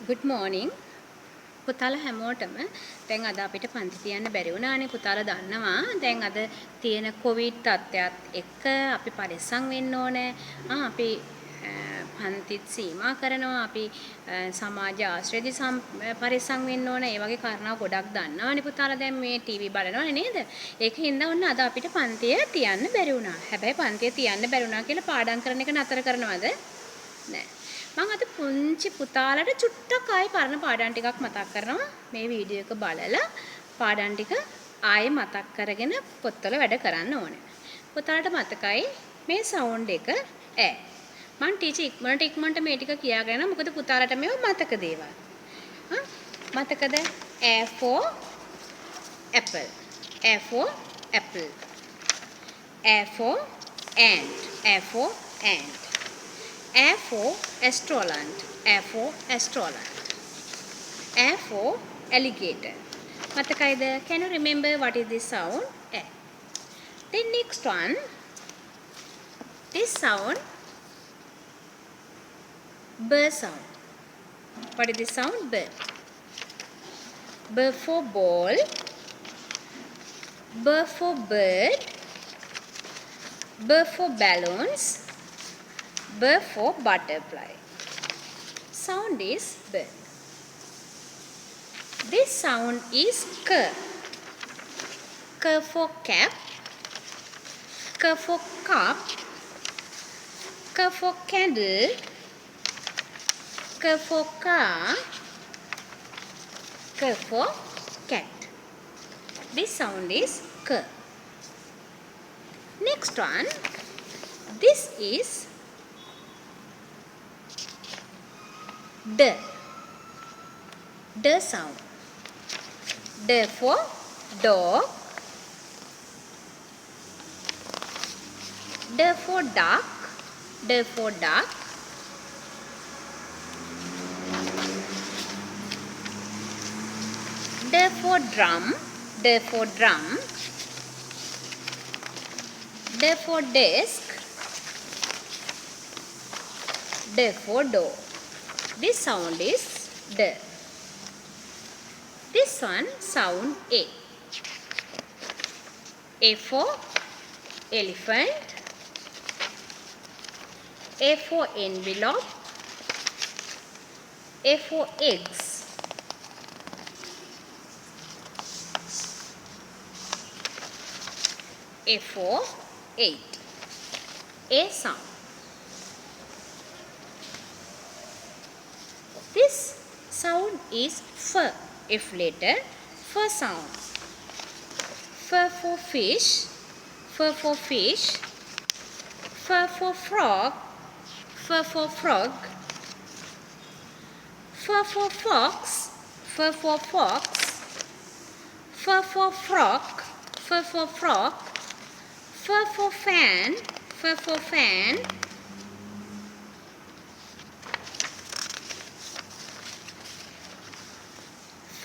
good morning පුතාලා හැමෝටම දැන් අද අපිට පන්ති තියන්න බැරි වුණානේ පුතාලා දන්නවා දැන් අද තියෙන කොවිඩ් තත්ත්වයක් එක්ක අපි පරිස්සම් වෙන්න ඕනේ අපි පන්තිත් සීමා කරනවා අපි සමාජ ආශ්‍රයදී පරිස්සම් වෙන්න ඕනේ ඒ වගේ කාරණා ගොඩක් දන්නවනේ පුතාලා දැන් මේ ටීවී බලනවනේ නේද ඒකින්ද ඔන්න අද අපිට පන්තිය තියන්න බැරි වුණා හැබැයි පන්තිය තියන්න බැරි වුණා කියලා පාඩම් කරන එක නතර කරනවද නෑ මම අද පුංචි පුතාලට චුට්ටක් ආයේ පරණ පාඩම් ටිකක් මතක් කරනවා මේ වීඩියෝ එක බලලා පාඩම් ටික ආයේ මතක් කරගෙන පොත්වල වැඩ කරන්න ඕනේ. පුතාලට මතකයි මේ සවුන්ඩ් එක ඈ. මම ටීචර් ඉක්මනට මේ ටික කියාගෙන මොකද පුතාලට මේව මතක දේවල්. මතකද? A for apple. A for apple. A for ant. A for ant. A for astronaut. A for astronaut. A for alligator. Matakaida, can you remember what is this sound? A. Then next one, this sound, B sound. What is this sound? B. B for ball. B for bird. B for balloons. B for butterfly. Sound is B. This sound is K. K for cap. K for cup. K for candle. K for car. K for cat. This sound is K. Next one. This is D. D sound. D for dog. D for duck. D for duck. D for drum. D for drum. D for desk. D for door. This sound is D. This one sound A. A for elephant. A for envelope. A for eggs. A for 8. A sound. This sound is F. If letter, F sound. F for fish. F for fish. F for frog. F for frog. F for fox. F for fox. F for frog. F for frog. F for fan. F for fan.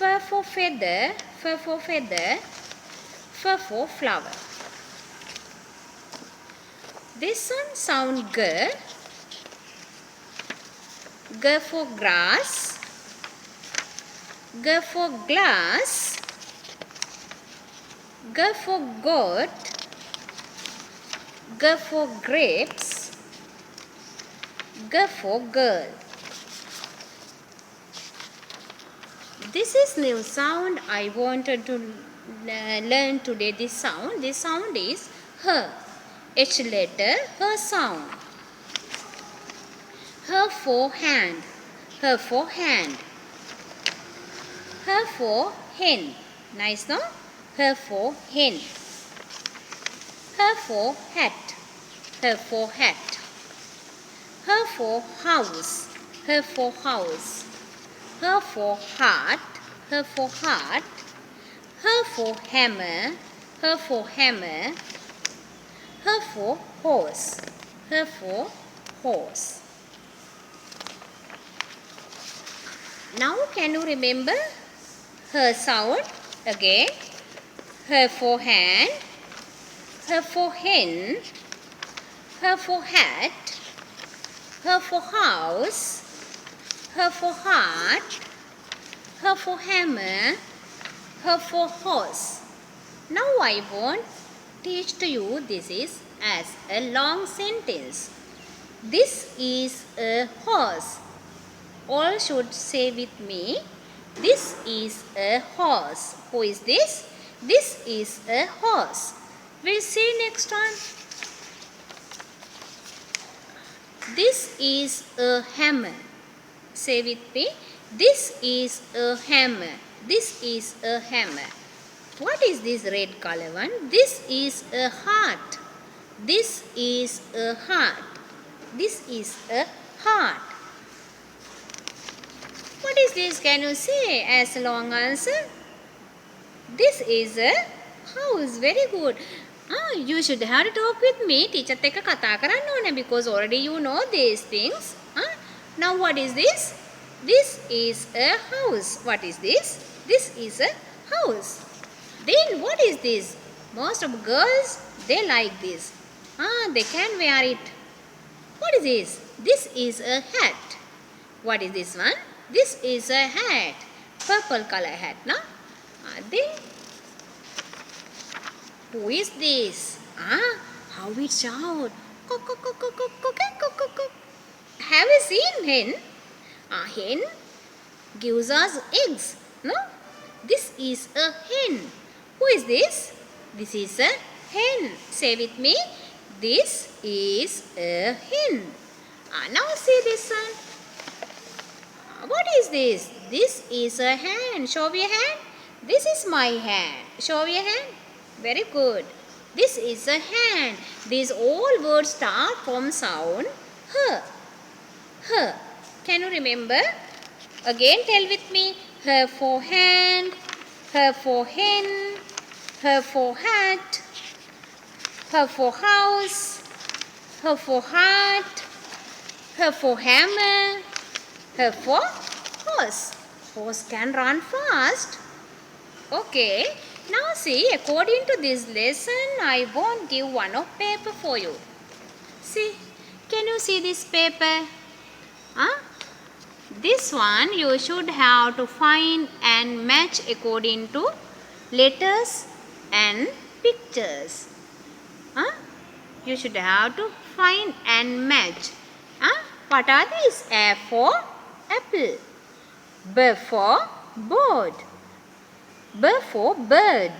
F for feather. F for feather. F for flower. This one sound G. G for grass. G for glass. G for goat. G for grapes. G for girl. This is new sound I wanted to learn today. This sound is H. H letter, H sound. H for hand. H for hand. H for hen. Nice, no? H for hen. H for hat. H for hat. H for house. H for house. H for heart. H for heart. H for hammer. H for hammer. H for horse. H for horse. Now can you remember her sound again? H for hand. H for hen. H for hat. H for house. H for heart, H for hammer, H for horse. Now I won't teach to you this is as a long sentence. This is a horse. All should say with me, this is a horse. Who is this? This is a horse. We'll see next one. This is a hammer. Say with me, this is a hammer. This is a hammer. What is this red color one? This is a heart. This is a heart. This is a heart. What is this? Can you say as a long answer? This is a house. Very good. You should have to talk with me. Teacher එක කතා කරන්න ඕනේ because already you know these things. Now what is this? This is a house. What is this? This is a house. Then what is this? Most of girls, they like this. They can wear it. What is this? This is a hat. What is this one? This is a hat. Purple color hat, no? Then who is this? How it shout? Cock, cock, cock, cock, cock, cock, cock, cock, cock. Have you seen hen? Hen gives us eggs, no? This is a hen. Who is this? This is a hen. Say with me. This is a hen. Now see this one. What is this? This is a hand. Show your hand. This is my hand. Show your hand. Very good. This is a hand. These all words start from sound H. H. Can you remember? Again tell with me. H for hand. H for hen. H for hat. H for house. H for heart. H for hammer. H for horse. Horse can run fast. Okay. Now see, according to this lesson, I won't give one of paper for you. See, can you see this paper? This one you should have to find and match according to letters and pictures. You should have to find and match. What are these? A for apple. B for board. B for bird.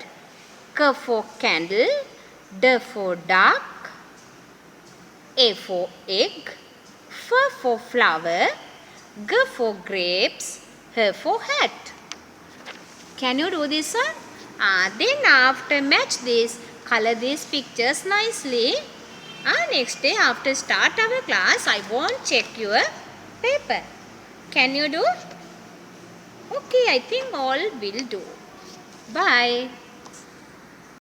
C for candle. D for duck. A for egg. F for flower. G for grapes. H for hat. Can you do this one? Then after match this, color these pictures nicely. Next day after start our class, I won't check your paper. Can you do? Okay, I think all will do. Bye.